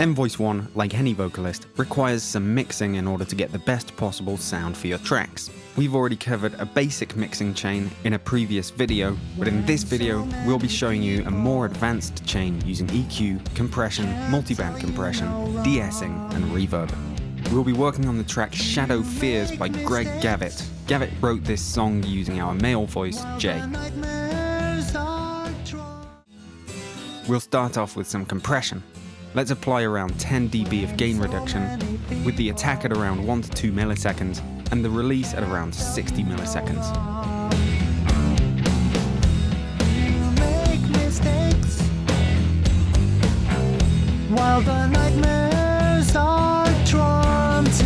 Emvoice 1, like any vocalist, requires some mixing in order to get the best possible sound for your tracks. We've already covered a basic mixing chain in a previous video, but in this video we'll be showing you a more advanced chain using EQ, compression, multiband compression, de-essing and reverb. We'll be working on the track Shadow Fears by Greg Gavitt. Gavitt wrote this song using our male voice, Jay. We'll start off with some compression. Let's apply around 10 dB of gain reduction, with the attack at around 1 to 2 milliseconds and the release at around 60 milliseconds. While the nightmares are drawn to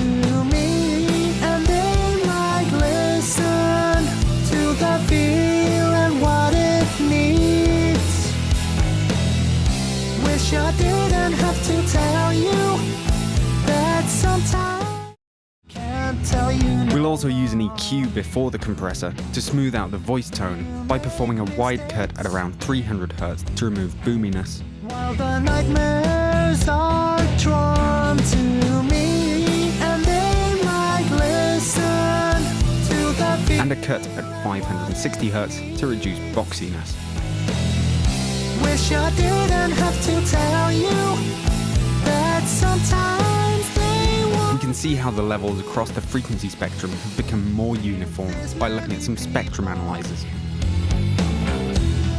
me, and they might listen to the feel and what it needs. Wish I didn't have to tell you that sometimes can't tell you. We'll also use an EQ before the compressor to smooth out the voice tone by performing a wide cut at around 300 Hz to remove boominess. While the nightmares are drawn to me, and they might listen to the beat. And a cut at 560 Hz to reduce boxiness. Wish I didn't have to tell you that sometimes they won't. We can see how the levels across the frequency spectrum have become more uniform by looking at some spectrum analyzers.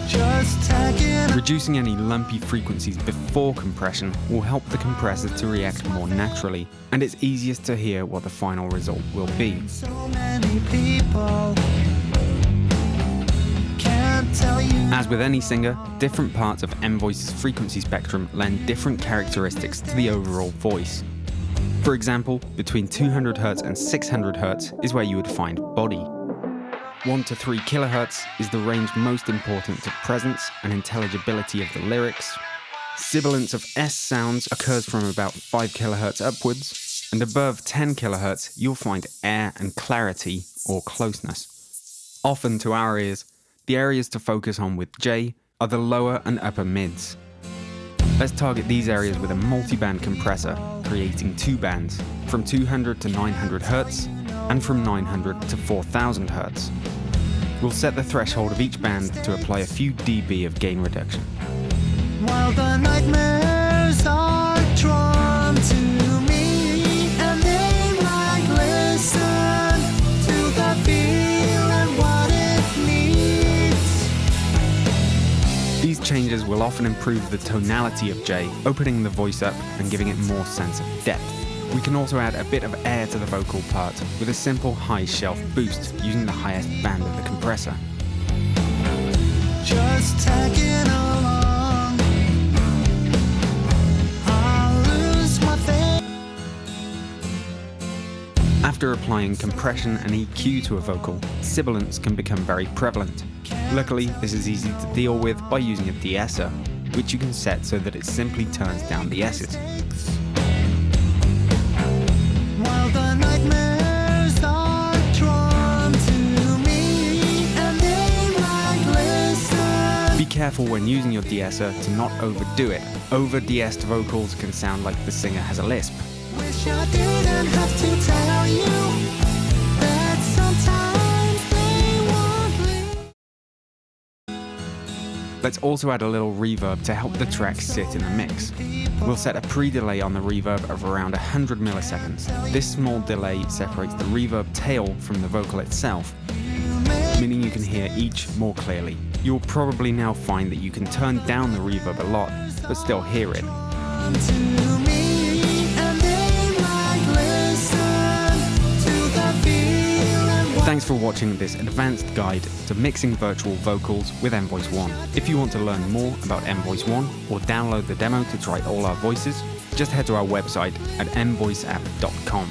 Just tagging. Reducing any lumpy frequencies before compression will help the compressor to react more naturally, and it's easiest to hear what the final result will be. So many people can't tell you. As with any singer, different parts of Emvoice's frequency spectrum lend different characteristics to the overall voice. For example, between 200 Hz and 600 Hz is where you would find body. 1 to 3 kHz is the range most important to presence and intelligibility of the lyrics. Sibilance of S sounds occurs from about 5 kHz upwards, and above 10 kHz you'll find air and clarity or closeness. Often to our ears, the areas to focus on with J are the lower and upper mids. Let's target these areas with a multiband compressor, creating two bands, from 200 to 900 Hz, and from 900 to 4000 Hz. We'll set the threshold of each band to apply a few dB of gain reduction. While the nightmares are drawn to me, and they might listen to the feel and what it needs. These changes will often improve the tonality of J, opening the voice up and giving it more sense of depth. We can also add a bit of air to the vocal part with a simple high shelf boost using the highest band of the compressor. Just tagging along. I'll lose my faith. After applying compression and EQ to a vocal, sibilance can become very prevalent. Luckily, this is easy to deal with by using a de-esser, which you can set so that it simply turns down the S's. While the nightmares are drawn to me, and they might listen. Be careful when using your de-esser to not overdo it. Over de-essed vocals can sound like the singer has a lisp. Wish I didn't have to tell you that sometimes they won't leave. Let's also add a little reverb to help the track sit in the mix. We'll set a pre-delay on the reverb of around 100 milliseconds. This small delay separates the reverb tail from the vocal itself, meaning you can hear each more clearly. You'll probably now find that you can turn down the reverb a lot, but still hear it. To me, and they might listen to the feel and what. Thanks for watching this advanced guide to mixing virtual vocals with Emvoice 1. If you want to learn more about Emvoice 1 or download the demo to try all our voices, just head to our website at emvoiceapp.com.